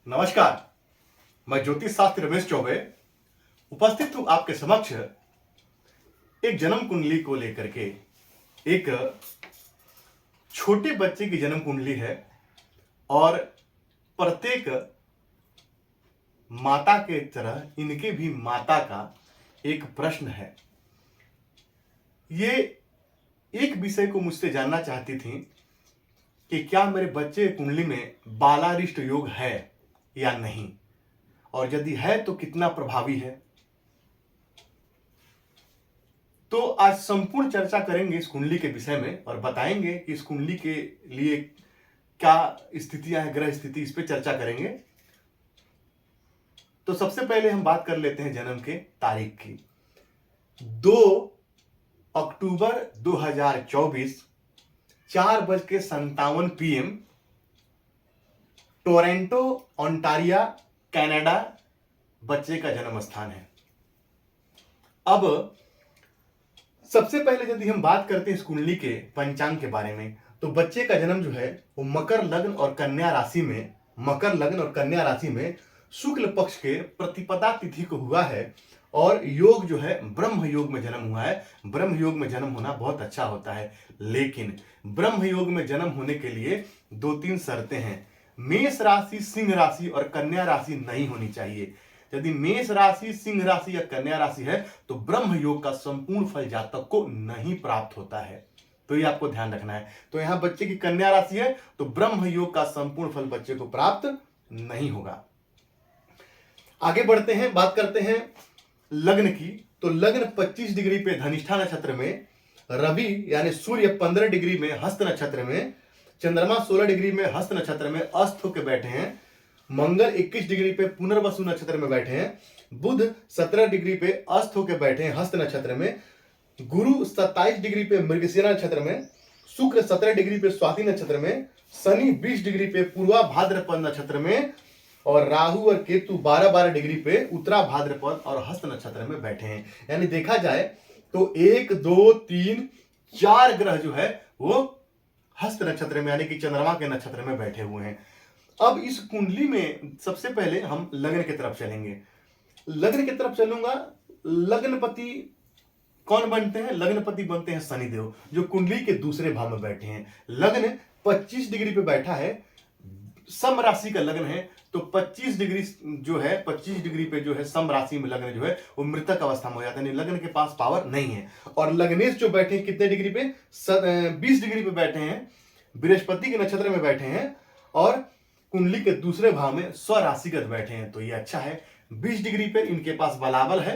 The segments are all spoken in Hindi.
नमस्कार। मैं ज्योतिष शास्त्री रमेश चौबे उपस्थित हूं आपके समक्ष एक जन्म कुंडली को लेकर के। एक छोटे बच्चे की जन्म कुंडली है और प्रत्येक माता के तरह इनके भी माता का एक प्रश्न है। ये एक विषय को मुझसे जानना चाहती थी कि क्या मेरे बच्चे कुंडली में बालारिष्ट योग है या नहीं, और यदि है तो कितना प्रभावी है। तो आज संपूर्ण चर्चा करेंगे इस कुंडली के विषय में और बताएंगे कि इस कुंडली के लिए क्या स्थितियां हैं, ग्रह स्थिति, इस पे चर्चा करेंगे। तो सबसे पहले हम बात कर लेते हैं जन्म के तारीख की। 2 अक्टूबर 2024 4:57 PM टोरंटो, ओंटारियो, कनाडा बच्चे का जन्म स्थान है। अब सबसे पहले यदि हम बात करते हैं इस कुंडली के पंचांग के बारे में, तो बच्चे का जन्म जो है वो मकर लग्न और कन्या राशि में शुक्ल पक्ष के प्रतिपदा तिथि को हुआ है और योग जो है ब्रह्म योग में जन्म हुआ है। ब्रह्म योग में जन्म होना बहुत अच्छा होता है, लेकिन ब्रह्म योग में जन्म होने के लिए 2-3 शर्तें हैं। मेष राशि, सिंह राशि और कन्या राशि नहीं होनी चाहिए। यदि मेष राशि, सिंह राशि या कन्या राशि है तो ब्रह्म योग का संपूर्ण फल जातक को नहीं प्राप्त होता है, तो ये आपको ध्यान रखना है। तो यहां बच्चे की कन्या राशि है तो ब्रह्म योग का संपूर्ण फल बच्चे को प्राप्त नहीं होगा। आगे बढ़ते हैं, बात करते हैं लग्न की। तो लग्न 25 डिग्री पे धनिष्ठा नक्षत्र में, रवि यानी सूर्य 15 डिग्री में हस्त नक्षत्र में, चंद्रमा 16 डिग्री में हस्त नक्षत्र में अस्त होकर बैठे हैं, मंगल 21 डिग्री पे पुनर्वसु नक्षत्र में बैठे हैं, बुध 17 डिग्री पे अस्त होकर बैठे हैं हस्त नक्षत्र में, गुरु 27 डिग्री पे मृगशिरा नक्षत्र में, शुक्र 17 डिग्री पे स्वाति नक्षत्र में, शनि 20 डिग्री पे पूर्वा भाद्रपद नक्षत्र में और राहु और केतु 12-12 डिग्री पे उत्तरा भाद्रपद और हस्त नक्षत्र में बैठे हैं। यानी देखा जाए तो 1, 2, 3, 4 ग्रह जो है वो हस्त नक्षत्र में यानी कि चंद्रमा के नक्षत्र में बैठे हुए हैं। अब इस कुंडली में सबसे पहले हम लग्न की तरफ चलेंगे। लग्न की तरफ चलूंगा। लग्नपति कौन बनते हैं? लग्नपति बनते हैं शनिदेव, जो कुंडली के दूसरे भाव में बैठे हैं। लग्न 25 डिग्री पे बैठा है, सम राशि का लग्न है, तो 25 डिग्री जो है 25 डिग्री पे जो है सम राशि में लग्न जो है वो मृतक अवस्था में हो जाता है, यानी लग्न के पास पावर नहीं है। और लग्नेश जो बैठे हैं कितने डिग्री पे? 20 डिग्री पे बैठे हैं, बृहस्पति के नक्षत्र में बैठे हैं और कुंडली के दूसरे भाव में स्वराशिगत बैठे हैं, तो ये अच्छा है। 20 डिग्री पे इनके पास बलाबल है,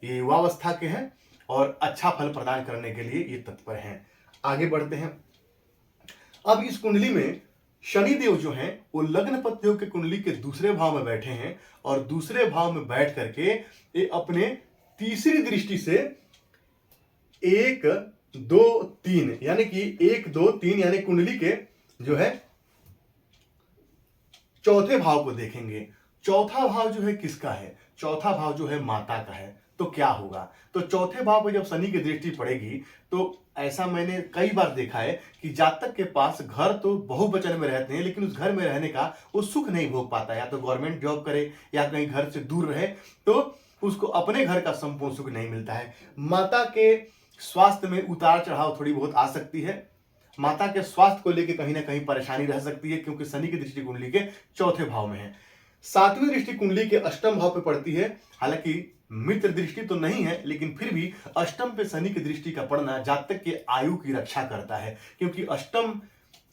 ये युवावस्था के हैं और अच्छा फल प्रदान करने के लिए ये तत्पर हैं। आगे बढ़ते हैं। अब इस कुंडली में शनिदेव जो हैं वो लग्नपतियों के कुंडली के दूसरे भाव में बैठे हैं और दूसरे भाव में बैठ करके ये अपने तीसरी दृष्टि से 1, 2, 3 यानी कि 1, 2, 3 यानी कुंडली के जो है चौथे भाव को देखेंगे। चौथा भाव जो है किसका है? चौथा भाव जो है माता का है। तो क्या होगा? तो चौथे भाव पर जब शनि की दृष्टि पड़ेगी तो ऐसा मैंने कई बार देखा है कि जातक के पास घर तो बहुवचन में रहते हैं, लेकिन उस घर में रहने का वो सुख नहीं भोग पाता। या तो गवर्नमेंट जॉब करे या कहीं घर से दूर रहे तो उसको अपने घर का संपूर्ण सुख नहीं मिलता है। माता के स्वास्थ्य में उतार चढ़ाव थोड़ी बहुत आ सकती है। माता के स्वास्थ्य को लेकर कहीं ना कहीं परेशानी रह सकती है, क्योंकि शनि की दृष्टि कुंडली के चौथे भाव में है। 7वीं दृष्टि कुंडली के अष्टम भाव पे पड़ती है। हालांकि मित्र दृष्टि तो नहीं है, लेकिन फिर भी अष्टम पे शनि की दृष्टि का पड़ना जातक के आयु की रक्षा करता है, क्योंकि अष्टम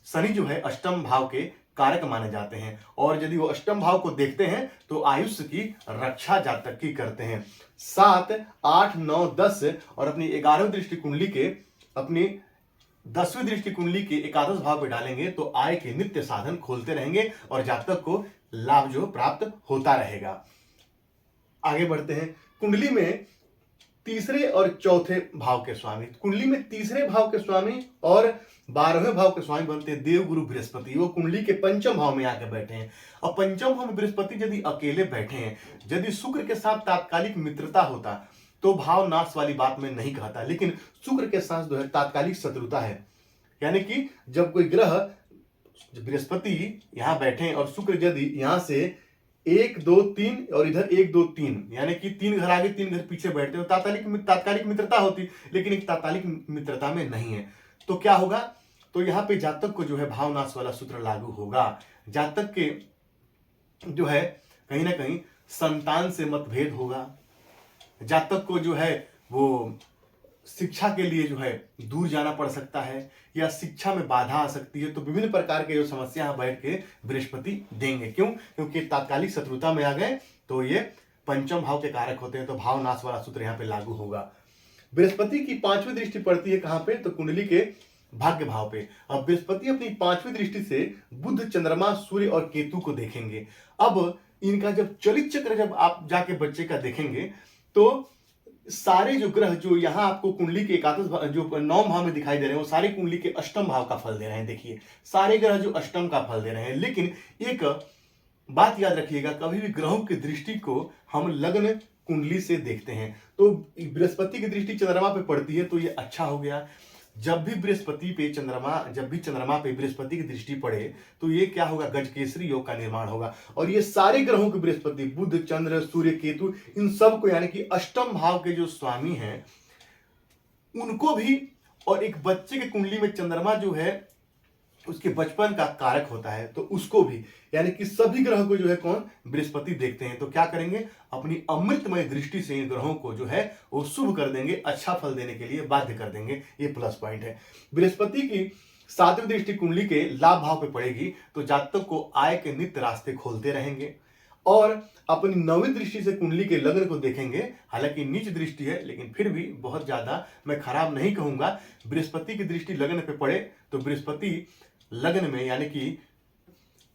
शनि जो है अष्टम भाव के कारक माने जाते हैं और यदि वो अष्टम भाव को देखते हैं तो आयुष्य की रक्षा जातक की करते हैं। 7, 8, 9, 10 और अपनी 11वीं दृष्टि कुंडली के अपनी 10वीं दृष्टि कुंडली के एकादश भाव पे डालेंगे तो आय के नित्य साधन खोलते रहेंगे और जातक को लाभ जो प्राप्त होता रहेगा। आगे बढ़ते हैं। कुंडली में तीसरे और चौथे भाव के स्वामी, कुंडली में तीसरे भाव के स्वामी और 12वें भाव के स्वामी बनते हैं देव गुरु बृहस्पति। वो कुंडली के पंचम भाव में आके बैठे हैं और पंचम भाव में बृहस्पति यदि अकेले बैठे हैं, यदि शुक्र के साथ तात्कालिक मित्रता होता तो भाव नाश वाली बात मैं नहीं कहता, लेकिन शुक्र के साथ जो है तात्कालिक शत्रुता है। यानी कि जब कोई ग्रह बृहस्पति यहां बैठे और शुक्र यदि यहां से एक दो तीन और इधर एक दो तीन, यानी कि 3 घर आगे 3 घर पीछे बैठते हो, तात्कालिक मित्रता होती, लेकिन एक तात्कालिक मित्रता में नहीं है। तो क्या होगा, तो यहाँ पे जातक को जो है भावनाश वाला सूत्र लागू होगा। जातक के जो है कहीं ना कहीं संतान से मतभेद होगा, जातक को जो है वो शिक्षा के लिए जो है दूर जाना पड़ सकता है, या शिक्षा में बाधा आ सकती है। तो विभिन्न प्रकार के जो समस्या बैठ के बृहस्पति देंगे। क्यों? क्योंकि तात्कालिक शत्रुता में आ गए तो ये पंचम भाव के कारक होते हैं, तो भाव नाश वाला सूत्र यहाँ पे लागू होगा। बृहस्पति की 5वीं दृष्टि पड़ती है कहां पे, तो कुंडली के भाग्य भाव पे। अब बृहस्पति अपनी 5वीं दृष्टि से बुध, चंद्रमा, सूर्य और केतु को देखेंगे। अब इनका जब चलित चक्र जब आप जाके बच्चे का देखेंगे तो सारे जो ग्रह जो यहाँ आपको कुंडली के एकादश जो 9 भाव में दिखाई दे रहे हैं, वो सारे कुंडली के अष्टम भाव का फल दे रहे हैं। देखिए सारे ग्रह जो अष्टम का फल दे रहे हैं, लेकिन एक बात याद रखिएगा, कभी भी ग्रहों की दृष्टि को हम लग्न कुंडली से देखते हैं। तो बृहस्पति की दृष्टि चंद्रमा पे पड़ती है तो ये अच्छा हो गया। जब भी चंद्रमा पे बृहस्पति की दृष्टि पड़े तो ये क्या होगा, गजकेसरी योग का निर्माण होगा। और ये सारे ग्रहों के बृहस्पति, बुध, चंद्र, सूर्य, केतु, इन सब को यानी कि अष्टम भाव के जो स्वामी हैं उनको भी, और एक बच्चे के कुंडली में चंद्रमा जो है उसके बचपन का कारक होता है, तो उसको भी यानी कि सभी ग्रह को जो है कौन, बृहस्पति देखते हैं। तो क्या करेंगे, अपनी अमृतमय दृष्टि से इन ग्रहों को जो है वो शुभ कर देंगे, अच्छा फल देने के लिए बाध्य कर देंगे। ये प्लस पॉइंट है। बृहस्पति की 7वीं दृष्टि कुंडली के लाभ भाव पे पड़ेगी तो जातक को आय के नित्य रास्ते खोलते रहेंगे। और अपनी 9वीं दृष्टि से कुंडली के लग्न को देखेंगे, हालांकि नीच दृष्टि है लेकिन फिर भी बहुत ज्यादा मैं खराब नहीं कहूंगा। बृहस्पति की दृष्टि लग्न पे पड़े तो बृहस्पति लग्न में यानी कि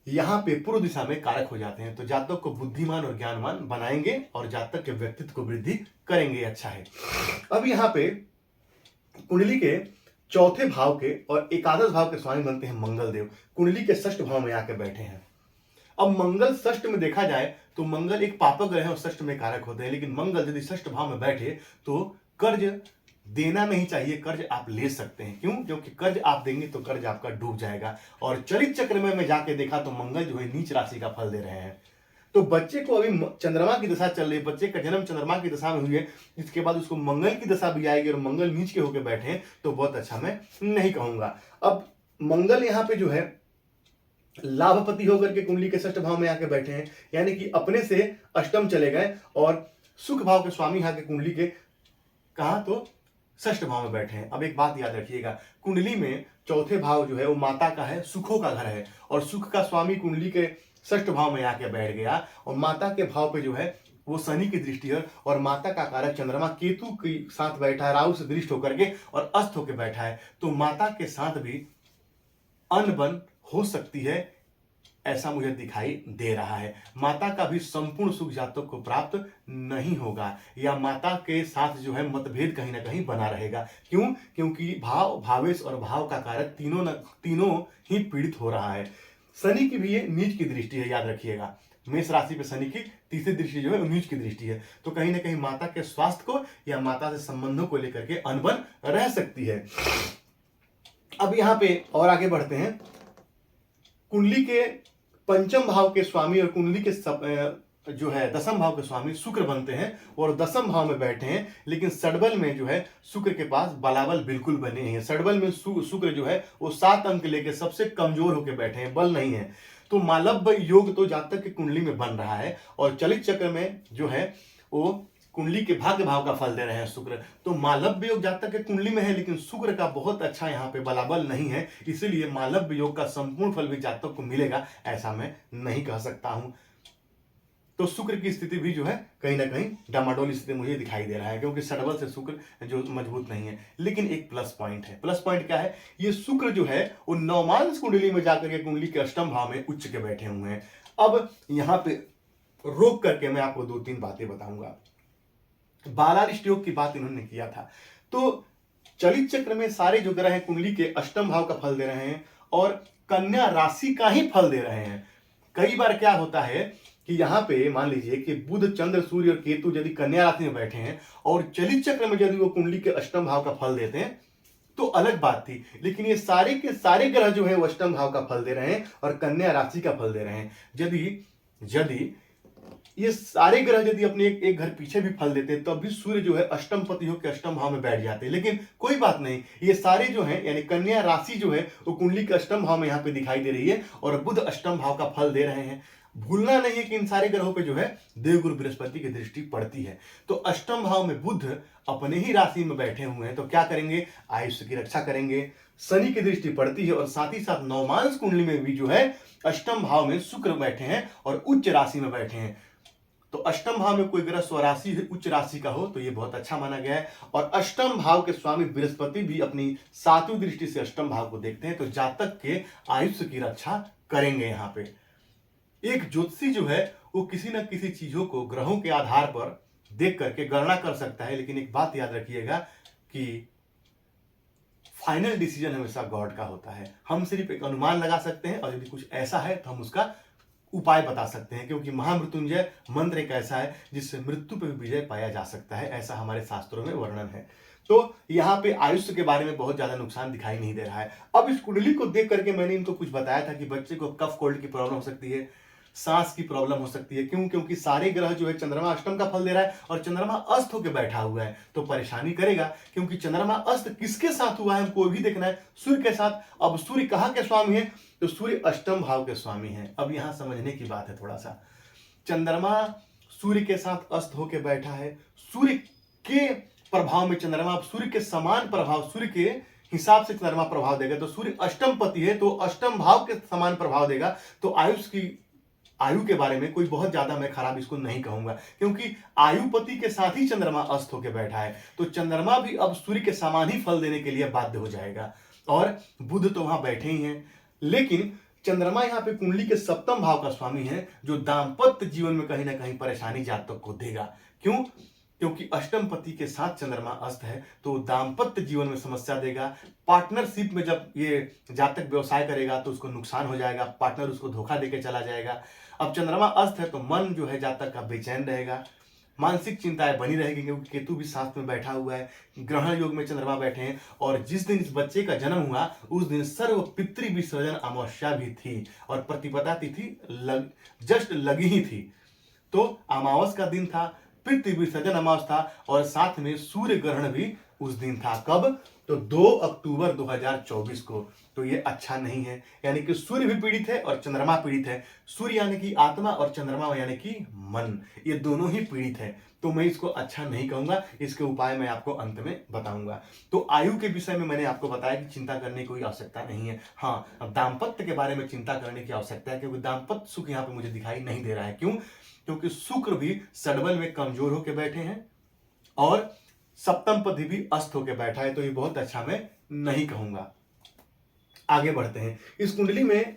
यहां पे पूर्व दिशा में कारक हो जाते हैं, तो जातक को बुद्धिमान और ज्ञानवान बनाएंगे और जातक के व्यक्तित्व को वृद्धि करेंगे। अच्छा है। अब यहां पे कुंडली के चौथे भाव के और एकादश भाव के स्वामी बनते हैं मंगल देव, कुंडली के 6ठ भाव में आकर बैठे हैं। अब मंगल 6ठ में देखा जाए तो मंगल एक पापक ग्रह है और 6ठ में कारक होते हैं, लेकिन मंगल यदि 6ठ भाव में बैठे तो कर्ज देना नहीं चाहिए, कर्ज आप ले सकते हैं। क्यों? क्योंकि कर्ज आप देंगे तो कर्ज आपका डूब जाएगा। और चलित चक्र में मैं जाके देखा तो मंगल जो है नीच राशि का फल दे रहे हैं। तो बच्चे को अभी चंद्रमा की दशा चल रही है, बच्चे का जन्म चंद्रमा की दशा में हुई है, इसके बाद उसको मंगल की दशा भी आएगी और मंगल नीच के होकर बैठे हैं तो बहुत अच्छा मैं नहीं कहूंगा। अब मंगल यहाँ पे जो है लाभपति होकर के कुंडली के 6ठ भाव में आके बैठे हैं, यानी कि अपने से अष्टम चले गए और सुख भाव के स्वामी यहाँ के कुंडली के कहा तो 6ठ भाव में बैठे हैं। अब एक बात याद रखिएगा, कुंडली में चौथे भाव जो है वो माता का है, सुखों का घर है, और सुख का स्वामी कुंडली के 6ठ भाव में आके बैठ गया और माता के भाव पे जो है वो शनि की दृष्टि है, और माता का कारक चंद्रमा केतु के साथ बैठा है, राहु से दृष्ट होकर के और अस्त होकर बैठा है। तो माता के साथ भी अनबन हो सकती है, ऐसा मुझे दिखाई दे रहा है। माता का भी संपूर्ण सुख जातक को प्राप्त नहीं होगा, या माता के साथ जो है मतभेद कहीं ना कहीं बना रहेगा। क्यों? क्योंकि भाव, भावेश और भाव का कारक तीनों ही पीड़ित हो रहा है। शनि की भी ये नीच की दृष्टि है, याद रखिएगा। मेष राशि पे शनि की 3री दृष्टि जो है नीच की दृष्टि है, तो कहीं ना कहीं माता के स्वास्थ्य को या माता से संबंधों को लेकर के अनबन रह सकती है। अब यहाँ पे और आगे बढ़ते हैं। कुंडली के पंचम भाव के स्वामी और कुंडली के जो है दसम भाव के स्वामी शुक्र बनते हैं और दसम भाव में बैठे हैं, लेकिन षडबल में जो है शुक्र के पास बलाबल बिल्कुल बने नहीं है। षडबल में शुक्र जो है वो 7 अंक लेके सबसे कमजोर होकर बैठे हैं, बल नहीं है। तो मालव्य योग तो जातक की कुंडली में बन रहा है, और चलित चक्र में जो है वो कुंडली के भाग्य भाव का फल दे रहे हैं शुक्र। तो मालव्य योग जातक के कुंडली में है, लेकिन शुक्र का बहुत अच्छा यहाँ पे बलाबल नहीं है, इसीलिए मालव्य योग का संपूर्ण फल भी जातक को मिलेगा ऐसा मैं नहीं कह सकता हूं। तो शुक्र की स्थिति भी जो है कहीं ना कहीं डामाडोल स्थिति मुझे दिखाई दे रहा है, क्योंकि षडबल से शुक्र जो मजबूत नहीं है। लेकिन एक प्लस पॉइंट है। प्लस पॉइंट क्या है? ये शुक्र जो है वो नवमांश कुंडली में जाकर के कुंडली के अष्टम भाव में उच्च के बैठे हुए हैं। अब यहाँ पे रोक करके मैं आपको 2-3 बातें बताऊंगा। बालारिष्ट योग की बात इन्होंने किया था, तो चलित चक्र में सारे जो ग्रह हैं कुंडली के अष्टम भाव का फल दे रहे हैं और कन्या राशि का ही फल दे रहे हैं। कई बार क्या होता है कि यहाँ पे मान लीजिए कि बुध, चंद्र, सूर्य और केतु यदि कन्या राशि में बैठे हैं और चलित चक्र में यदि वो कुंडली के अष्टम भाव का फल देते हैं तो अलग बात थी, लेकिन ये सारे के सारे ग्रह जो है वो अष्टम भाव का फल दे रहे हैं और कन्या राशि का फल दे रहे हैं। यदि ये सारे ग्रह यदि अपने एक घर पीछे भी फल देते हैं तब भी सूर्य जो है अष्टम पति होकर अष्टम भाव में बैठ जाते हैं। लेकिन कोई बात नहीं, ये सारे जो है यानी कन्या राशि जो है वो कुंडली के अष्टम भाव में यहाँ पे दिखाई दे रही है और बुध अष्टम भाव का फल दे रहे हैं। भूलना नहीं है कि इन सारे ग्रहों पे जो है देवगुरु बृहस्पति की दृष्टि पड़ती है। तो अष्टम भाव में बुध अपने ही राशि में बैठे हुए हैं तो क्या करेंगे, आयुष्य की रक्षा करेंगे। शनि की दृष्टि पड़ती है और साथ ही साथ नवमांस कुंडली में भी जो है अष्टम भाव में शुक्र बैठे हैं और उच्च राशि में बैठे हैं। तो अष्टम भाव में कोई ग्रह स्वराशि उच्च राशि का हो तो ये बहुत अच्छा माना गया है। और अष्टम भाव के स्वामी बृहस्पति भी अपनी 7वीं दृष्टि से अष्टम भाव को देखते हैं तो जातक के आयुष्य की रक्षा करेंगे। यहाँ पे एक ज्योतिषी जो है वो किसी न किसी चीजों को ग्रहों के आधार पर देख करके गणना कर सकता है, लेकिन एक बात याद रखिएगा कि फाइनल डिसीजन हमेशा गॉड का होता है। हम सिर्फ एक अनुमान लगा सकते हैं और यदि कुछ ऐसा है तो हम उसका उपाय बता सकते हैं, क्योंकि महामृत्युंजय मंत्र एक ऐसा है जिससे मृत्यु पर भी विजय पाया जा सकता है, ऐसा हमारे शास्त्रों में वर्णन है। तो यहाँ पे आयुष्य के बारे में बहुत ज्यादा नुकसान दिखाई नहीं दे रहा है। अब इस कुंडली को देख करके मैंने इनको कुछ बताया था कि बच्चे को कफ कोल्ड की प्रॉब्लम हो सकती है, सांस की प्रॉब्लम हो सकती है। क्यों? क्योंकि सारे ग्रह जो है चंद्रमा अष्टम का फल दे रहा है और चंद्रमा अस्त होकर बैठा हुआ है तो परेशानी करेगा। क्योंकि चंद्रमा अस्त किसके साथ हुआ है हमको भी देखना है, सूर्य के साथ। अब सूर्य कहाँ के स्वामी है? तो सूर्य अष्टम भाव के स्वामी है। अब यहां समझने की बात है थोड़ा सा, चंद्रमा सूर्य के साथ अस्त होकर बैठा है, सूर्य के प्रभाव में चंद्रमा, सूर्य के समान प्रभाव, सूर्य के हिसाब से चंद्रमा प्रभाव देगा। तो सूर्य अष्टम पति है तो अष्टम भाव के समान प्रभाव देगा। तो आयु के बारे में कोई बहुत ज्यादा मैं खराब इसको नहीं कहूंगा, क्योंकि आयुपति के साथ ही चंद्रमा अस्त होकर बैठा है तो चंद्रमा भी अब सूर्य के समान ही फल देने के लिए बाध्य हो जाएगा। और बुध तो वहां बैठे ही हैं, लेकिन चंद्रमा यहाँ पे कुंडली के 7वें भाव का स्वामी है जो दाम्पत्य जीवन में कहीं ना कहीं परेशानी जातक को देगा। क्यों? क्योंकि अष्टम पति के साथ चंद्रमा अस्त है तो दाम्पत्य जीवन में समस्या देगा। पार्टनरशिप में जब ये जातक व्यवसाय करेगा तो उसको नुकसान हो जाएगा, पार्टनर उसको धोखा देके चला जाएगा। अब चंद्रमा अस्त है तो मन जो है जातक का बेचैन रहेगा, मानसिक चिंताएं बनी रहेगी, क्योंकि केतु भी साथ में बैठा हुआ है, ग्रहण योग में चंद्रमा बैठे हैं। और जिस दिन इस बच्चे का जन्म हुआ उस दिन सर्व पितृ विसर्जन अमावस्या भी थी और प्रतिपदा तिथि जस्ट लगी ही थी। तो अमावस का दिन था, पितृ विसर्जन अमावस था और साथ में सूर्य ग्रहण भी उस दिन था। कब? तो 2 अक्टूबर 2024 को। तो ये अच्छा नहीं है, यानी कि सूर्य भी पीड़ित है और चंद्रमा पीड़ित है। सूर्य यानी कि आत्मा और चंद्रमा यानी कि मन, ये दोनों ही पीड़ित है। तो मैं इसको अच्छा नहीं कहूंगा, इसके उपाय मैं आपको अंत में बताऊंगा। तो आयु के विषय में मैंने आपको बताया कि चिंता करने की कोई आवश्यकता नहीं है। हाँ, अब दाम्पत्य के बारे में चिंता करने की आवश्यकता है, क्योंकि दाम्पत्य सुख यहाँ पे मुझे दिखाई नहीं दे रहा है। क्यों? क्योंकि शुक्र भी सडबल में कमजोर होकर बैठे हैं और सप्तम पति भी अस्त होकर बैठा है, तो ये बहुत अच्छा मैं नहीं कहूंगा। आगे बढ़ते हैं। इस कुंडली में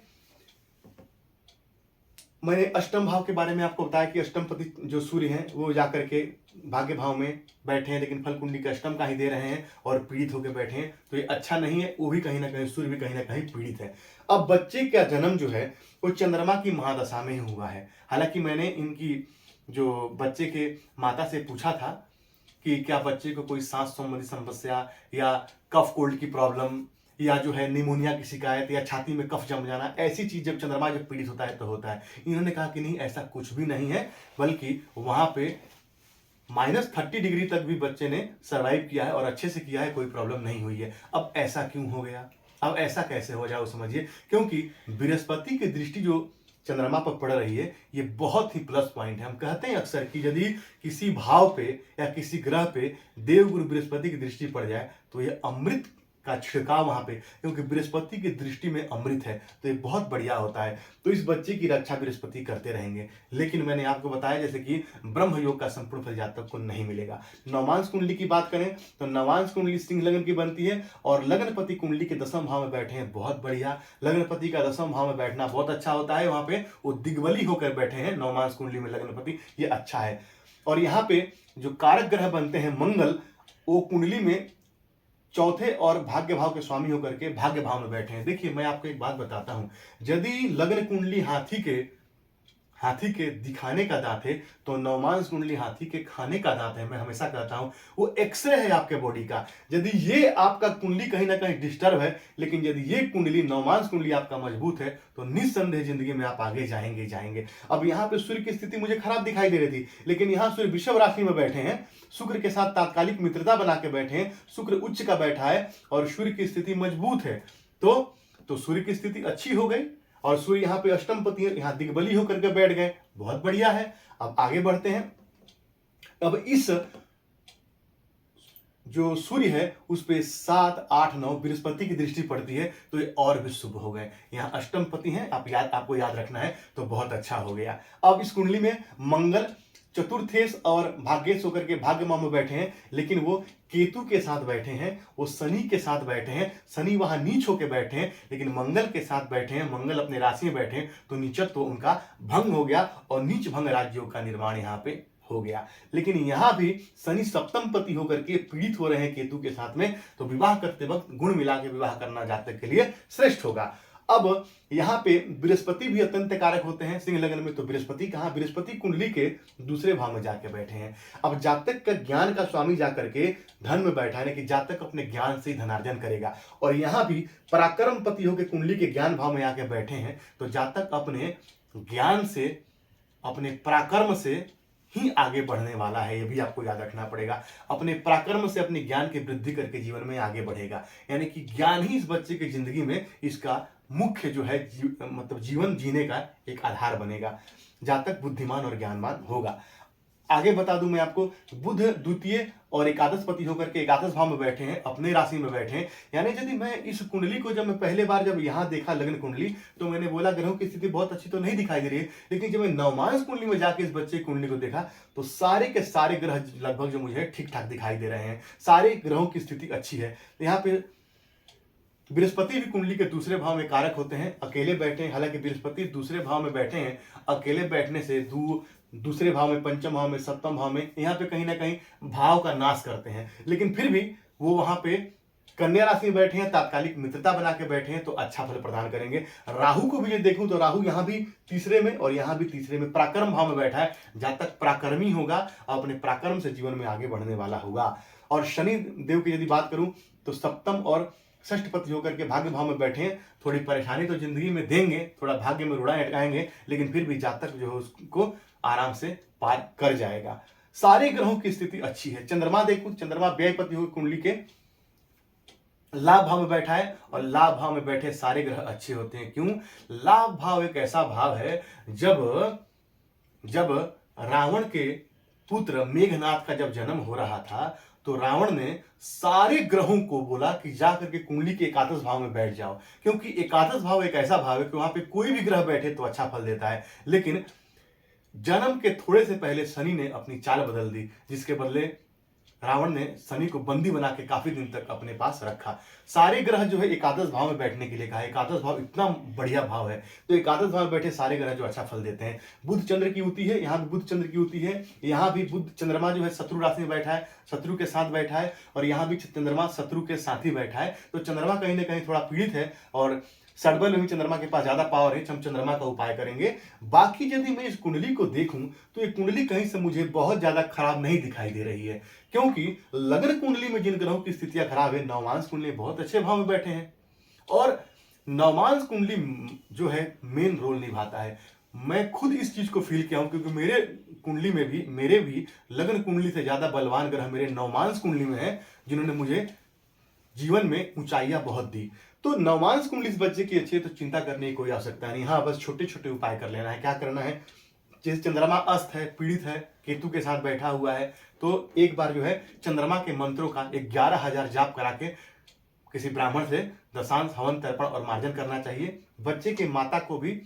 मैंने अष्टम भाव के बारे में आपको बताया कि अष्टम पति जो सूर्य हैं वो जाकर के भाग्य भाव में बैठे हैं, लेकिन फल कुंडली के अष्टम का ही दे रहे हैं और पीड़ित होकर बैठे हैं, तो ये अच्छा नहीं है। वो भी कहीं ना कहीं, सूर्य भी कहीं ना कहीं पीड़ित है। अब बच्चे का जन्म जो है वो चंद्रमा की महादशा में ही हुआ है। हालांकि मैंने इनकी जो बच्चे के माता से पूछा था कि क्या बच्चे को कोई सांस संबंधी समस्या या कफ कोल्ड की प्रॉब्लम या जो है निमोनिया की शिकायत या छाती में कफ जम जाना, ऐसी चीज जब चंद्रमा जब पीड़ित होता है तो होता है। इन्होंने कहा कि नहीं, ऐसा कुछ भी नहीं है, बल्कि वहां पे -30 डिग्री तक भी बच्चे ने सर्वाइव किया है और अच्छे से किया है, कोई प्रॉब्लम नहीं हुई है। अब ऐसा क्यों हो गया? अब ऐसा कैसे हो जाओ समझिए, क्योंकि बृहस्पति की दृष्टि जो चंद्रमा पर पड़ रही है ये बहुत ही प्लस पॉइंट है। हम कहते हैं अक्सर कि यदि किसी भाव पे या किसी ग्रह पे देवगुरु बृहस्पति की दृष्टि पड़ जाए तो ये अमृत का छिड़काव वहां पे, क्योंकि बृहस्पति की दृष्टि में अमृत है तो ये बहुत बढ़िया होता है। तो इस बच्चे की रक्षा बृहस्पति करते रहेंगे। लेकिन मैंने आपको बताया जैसे कि ब्रह्म योग का संपूर्ण फल जातक को नहीं मिलेगा। नवमांश कुंडली की बात करें तो नवमांश कुंडली सिंह लग्न की बनती है और लग्नपति कुंडली के 10वें भाव में बैठे हैं, बहुत बढ़िया। लग्नपति का 10वें भाव में बैठना बहुत अच्छा होता है, वहां पे वो दिग्बली होकर बैठे हैं नवमांश कुंडली में लग्नपति, ये अच्छा है। और यहाँ पे जो कारक ग्रह बनते हैं मंगल, वो कुंडली में चौथे और भाग्य भाव के स्वामी होकर के भाग्य भाव में बैठे हैं। देखिए मैं आपको एक बात बताता हूं, यदि लग्न कुंडली हाथी के दिखाने का दांत है, तो नवमांश कुंडली हाथी के खाने का दांत है। मैं हमेशा कहता हूं वो एक्सरे है आपके बॉडी का। यदि ये आपका कुंडली कहीं ना कहीं डिस्टर्ब है, लेकिन यदि ये कुंडली नवमांश कुंडली आपका मजबूत है, तो निस्संदेह जिंदगी में आप आगे जाएंगे जाएंगे। अब यहाँ पे सूर्य की स्थिति मुझे खराब दिखाई दे रही थी, लेकिन यहाँ सूर्य वृषभ राशि में बैठे हैं, शुक्र के साथ तात्कालिक मित्रता बना के बैठे हैं, शुक्र उच्च का बैठा है और सूर्य की स्थिति मजबूत है। तो सूर्य की स्थिति अच्छी हो गई और सूर्य यहाँ पे अष्टम पति है, यहाँ दिग्बली होकर के बैठ गए, बहुत बढ़िया है। अब आगे बढ़ते हैं। अब इस जो सूर्य है उस पे 7, 8, 9 बृहस्पति की दृष्टि पड़ती है, तो ये और भी शुभ हो गए। यहाँ अष्टम पति है, आपको याद रखना है, तो बहुत अच्छा हो गया। अब इस कुंडली में मंगल चतुर्थेश और भाग्येश होकर के भाग्य माह में बैठे हैं, लेकिन वो केतु के साथ बैठे हैं, वो शनि के साथ बैठे हैं। शनि वहां नीच होकर बैठे हैं, लेकिन मंगल के साथ बैठे हैं, मंगल अपने राशि में बैठे हैं, तो नीचत्व तो उनका भंग हो गया और नीच भंग राज्यों का निर्माण यहाँ पे हो गया। लेकिन यहां भी शनि सप्तम पति होकर के पीड़ित हो रहे हैं केतु के साथ में, तो विवाह करते वक्त गुण मिला के विवाह करना जातक के लिए श्रेष्ठ होगा। अब यहाँ पे बृहस्पति भी अत्यंत कारक होते हैं सिंह लग्न में, तो बृहस्पति कहाँ, बृहस्पति कुंडली के दूसरे भाव में जाके बैठे हैं। अब जातक का ज्ञान का स्वामी जाकर के धन में बैठा है, कि जातक अपने ज्ञान से ही धनार्जन करेगा। और यहाँ भी पराक्रम पति होकर कुंडली के ज्ञान भाव में आके बैठे हैं, तो जातक अपने ज्ञान से, अपने पराक्रम से ही आगे बढ़ने वाला है। ये भी आपको याद रखना पड़ेगा। अपने पराक्रम से अपने ज्ञान की वृद्धि करके जीवन में आगे बढ़ेगा, यानी कि ज्ञान ही इस बच्चे की जिंदगी में इसका मुख्य जो है मतलब जीवन जीने का एक आधार बनेगा। जातक बुद्धिमान और ज्ञानवान होगा। आगे बता दूं मैं आपको, बुध द्वितीय और एकादश पति होकर के एकादश भाव में बैठे हैं, अपने राशि में बैठे हैं। यानी यदि मैं इस कुंडली को जब मैं पहले बार जब यहाँ देखा लग्न कुंडली, तो मैंने बोला ग्रहों की स्थिति बहुत अच्छी तो नहीं दिखाई दे रही है, लेकिन जब मैं नवमांश कुंडली में जाके इस बच्चे की कुंडली को देखा, तो सारे के सारे ग्रह लगभग जो मुझे ठीक ठाक दिखाई दे रहे हैं, सारे ग्रहों की स्थिति अच्छी है। यहाँ पे बृहस्पति भी कुंडली के दूसरे भाव में कारक होते हैं, अकेले बैठे हैं। हालांकि बृहस्पति दूसरे भाव में बैठे हैं, अकेले बैठने से दूसरे भाव में, पंचम भाव में, सप्तम भाव में, यहाँ पे कहीं ना कहीं भाव का नाश करते हैं, लेकिन फिर भी वो वहां पे कन्या राशि में बैठे हैं, तात्कालिक मित्रता बना के बैठे हैं, तो अच्छा फल प्रदान करेंगे। राहु को भी ये देखूं तो राहु यहाँ भी तीसरे में और यहाँ भी तीसरे में पराक्रम भाव में बैठा है। जातक पराक्रमी होगा, अपने पराक्रम से जीवन में आगे बढ़ने वाला होगा। और शनि देव की यदि बात करूं तो सप्तम और षष्ठ पति होकर के भाग्य भाव में बैठे हैं। थोड़ी परेशानी तो जिंदगी में देंगे, थोड़ा भाग्य में रुड़ाएं अटकाएंगे, लेकिन फिर भी जातक जो है उसको आराम से पार कर जाएगा। सारे ग्रहों की स्थिति अच्छी है। चंद्रमा देखो, चंद्रमा व्ययपति हो कुंडली के लाभ भाव में बैठा है, और लाभ भाव में बैठे सारे ग्रह अच्छे होते हैं। क्यों? लाभ भाव एक ऐसा भाव है, जब रावण के पुत्र मेघनाथ का जब जन्म हो रहा था, तो रावण ने सारे ग्रहों को बोला कि जाकर के कुंडली के एकादश भाव में बैठ जाओ, क्योंकि एकादश भाव एक ऐसा भाव है कि वहां पे कोई भी ग्रह बैठे तो अच्छा फल देता है। लेकिन जन्म के थोड़े से पहले शनि ने अपनी चाल बदल दी, जिसके बदले रावण ने शनि को बंदी बना के काफी दिन तक अपने पास रखा। सारे ग्रह जो है एकादश भाव में बैठने के लिए कहा, एकादश भाव इतना बढ़िया भाव है, तो एकादश भाव में बैठे सारे ग्रह जो अच्छा फल देते हैं। बुध चंद्र की युति है, यहाँ भी बुध चंद्र की युति है, यहाँ भी बुध चंद्रमा जो है शत्रु राशि में बैठा है, शत्रु के साथ बैठा है, और यहाँ भी चंद्रमा शत्रु के साथ ही बैठा है। तो चंद्रमा कहीं ना कहीं थोड़ा पीड़ित है, और सड़बल में चंद्रमा के पास ज्यादा पावर है, हम चंद्रमा का उपाय करेंगे। बाकी यदि मैं इस कुंडली को देखूं तो ये कुंडली कहीं से मुझे बहुत ज्यादा खराब नहीं दिखाई दे रही है, क्योंकि लग्न कुंडली में जिन ग्रहों की स्थितियां खराब है, नवमांश कुंडली बहुत अच्छे भाव में बैठे हैं, और नवमांश कुंडली जो है मेन रोल निभाता है। मैं खुद इस चीज को फील किया हूं, क्योंकि मेरे कुंडली में भी, मेरे भी लग्न कुंडली से ज्यादा बलवान ग्रह मेरे नवमांश कुंडली में है, जिन्होंने मुझे जीवन में ऊंचाइयां बहुत दी। तो नवमांश कुंडली इस बच्चे की अच्छी है, तो चिंता करने की कोई आवश्यकता नहीं। हाँ, बस छोटे छोटे उपाय कर लेना है। क्या करना है? जैसे चंद्रमा अस्त है, पीड़ित है, केतु के साथ बैठा हुआ है, तो एक बार जो है चंद्रमा के मंत्रों का 11,000 जाप करा के किसी ब्राह्मण से दशांश हवन तर्पण और मार्जन करना चाहिए। बच्चे के माता को भी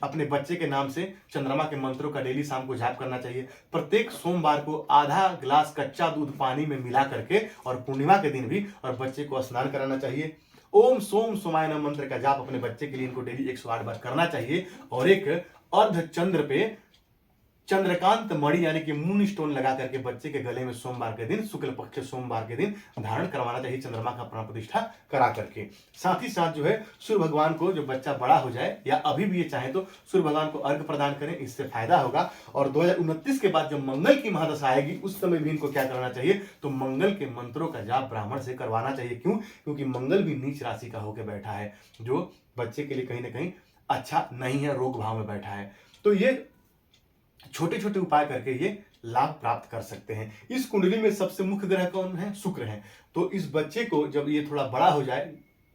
अपने बच्चे के नाम से चंद्रमा के मंत्रों का डेली शाम को जाप करना चाहिए। प्रत्येक सोमवार को आधा गिलास कच्चा दूध पानी में मिला करके, और पूर्णिमा के दिन भी, और बच्चे को स्नान कराना चाहिए। ओम सोम सोमाय नमः मंत्र का जाप अपने बच्चे के लिए इनको डेली 108 बार करना चाहिए। और एक अर्ध चंद्र पे चंद्रकांत मणि यानी कि मून स्टोन लगा करके बच्चे के गले में सोमवार के दिन, शुक्ल पक्ष के सोमवार के दिन धारण करवाना चाहिए, चंद्रमा का प्राण प्रतिष्ठा करा करके। साथ ही साथ जो है सूर्य भगवान को, जो बच्चा बड़ा हो जाए या अभी भी ये चाहे तो सूर्य भगवान को अर्घ प्रदान करें, इससे फायदा होगा। और 2029 के बाद जो मंगल की महादशा आएगी उस समय भी इनको क्या करना चाहिए, तो मंगल के मंत्रों का जाप ब्राह्मण से करवाना चाहिए। क्यों? क्योंकि मंगल भी नीच राशि का होकर बैठा है, जो बच्चे के लिए कहीं ना कहीं अच्छा नहीं है, रोग भाव में बैठा है। तो ये छोटे छोटे उपाय करके ये लाभ प्राप्त कर सकते हैं। इस कुंडली में सबसे मुख्य ग्रह कौन है? शुक्र है। तो इस बच्चे को जब ये थोड़ा बड़ा हो जाए,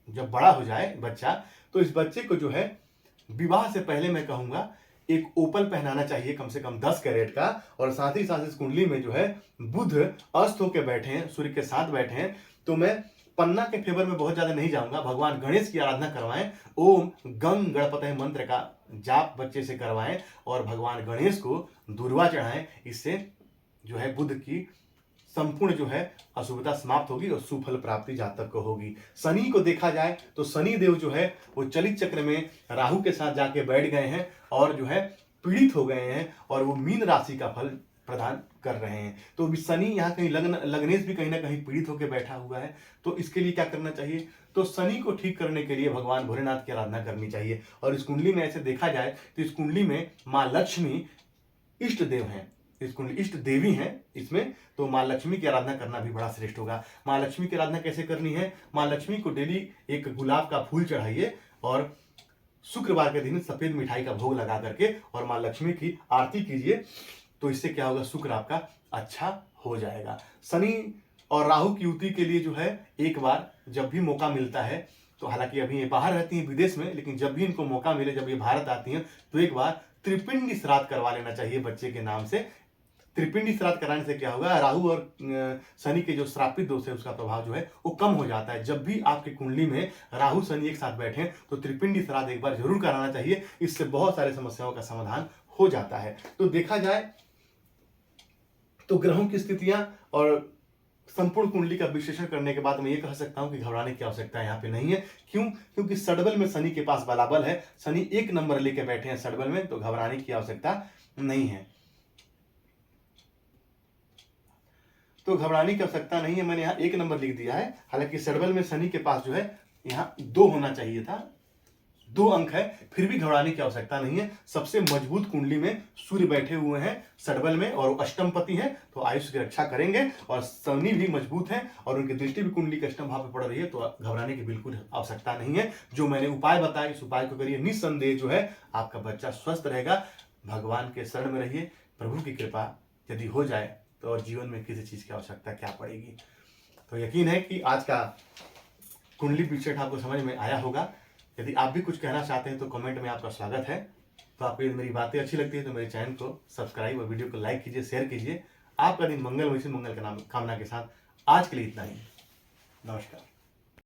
जब बड़ा हो जाए बच्चा, तो इस बच्चे को जो है विवाह से पहले मैं कहूंगा एक ओपल पहनाना चाहिए, कम से कम 10 कैरेट का। और साथ ही साथ इस कुंडली में जो है बुध अस्त होकर बैठे हैं, सूर्य के साथ बैठे हैं, तो मैं पन्ना के फेवर में बहुत ज्यादा नहीं जाऊंगा। भगवान गणेश की आराधना करवाएं, ओम गंग गणपतये मंत्र का जाप बच्चे से करवाएं और भगवान गणेश को दूर्वा चढ़ाएं। इससे जो है बुध की संपूर्ण जो है अशुभता समाप्त होगी और सुफल प्राप्ति जातक को होगी। शनि को देखा जाए तो शनि देव जो है वो चलित चक्र में राहु के साथ जाके बैठ गए हैं और जो है पीड़ित हो गए हैं और वो मीन राशि का फल प्रदान कर रहे हैं। तो शनि यहाँ कहीं लग्नेश भी कहीं ना कहीं पीड़ित होकर बैठा हुआ है। तो इसके लिए क्या करना चाहिए, तो शनि को ठीक करने के लिए भगवान भोलेनाथ की आराधना करनी चाहिए। और इस कुंडली में ऐसे देखा जाए तो इस कुंडली में माँ लक्ष्मी इष्ट देव हैं, इस कुंडली इष्ट देवी हैं इसमें, तो माँ लक्ष्मी की आराधना करना भी बड़ा श्रेष्ठ होगा। माँ लक्ष्मी की आराधना कैसे करनी है, माँ लक्ष्मी को डेली एक गुलाब का फूल चढ़ाइए और शुक्रवार के दिन सफेद मिठाई का भोग लगा करके और माँ लक्ष्मी की आरती कीजिए। तो इससे क्या होगा, शुक्र आपका अच्छा हो जाएगा। शनि और राहु की युति के लिए जो है एक बार जब भी मौका मिलता है, तो हालांकि अभी ये बाहर रहती हैं विदेश में, लेकिन जब भी इनको मौका मिले, जब ये भारत आती हैं, तो एक बार त्रिपिंडी श्राद्ध करवा लेना चाहिए बच्चे के नाम से। त्रिपिंडी श्राद्ध कराने से क्या होगा, राहु और शनि के जो श्रापित दोष है उसका प्रभाव जो है वो कम हो जाता है। जब भी आपकी कुंडली में राहु शनि एक साथ बैठे तो त्रिपिंडी श्राद्ध एक बार जरूर कराना चाहिए, इससे बहुत सारे समस्याओं का समाधान हो जाता है। तो देखा जाए तो ग्रहों की स्थितियां और संपूर्ण कुंडली का विश्लेषण करने के बाद मैं ये कह सकता हूं कि घबराने की आवश्यकता यहाँ पे नहीं है। क्यों? क्योंकि सडबल में शनि के पास बलाबल है, शनि 1 नंबर लेके बैठे हैं सडबल में, तो घबराने की आवश्यकता नहीं है। तो घबराने की आवश्यकता नहीं है, मैंने यहाँ 1 नंबर लिख दिया है। हालांकि सडबल में शनि के पास जो है यहाँ 2 होना चाहिए था, 2 अंक है, फिर भी घबराने की आवश्यकता नहीं है। सबसे मजबूत कुंडली में सूर्य बैठे हुए हैं सडबल में और अष्टमपति हैं, तो आयुष की रक्षा करेंगे। और शनि भी मजबूत है और उनकी दृष्टि भी कुंडली के अष्टम भाव पे पड़ रही है, तो घबराने की बिल्कुल आवश्यकता नहीं है। जो मैंने उपाय बताया, इस उपाय को करिए, निस्संदेह जो है आपका बच्चा स्वस्थ रहेगा। भगवान के शरण में रहिए, प्रभु की कृपा यदि हो जाए तो और जीवन में किसी चीज की आवश्यकता क्या पड़ेगी। तो यकीन है कि आज का कुंडली विश्लेषण आपको समझ में आया होगा। यदि आप भी कुछ कहना चाहते हैं तो कमेंट में आपका स्वागत है। तो आपको यदि मेरी बातें अच्छी लगती है तो मेरे चैनल को सब्सक्राइब और वीडियो को लाइक कीजिए, शेयर कीजिए। आपका दिन मंगलमय से मंगल का नाम कामना के साथ आज के लिए इतना ही। नमस्कार।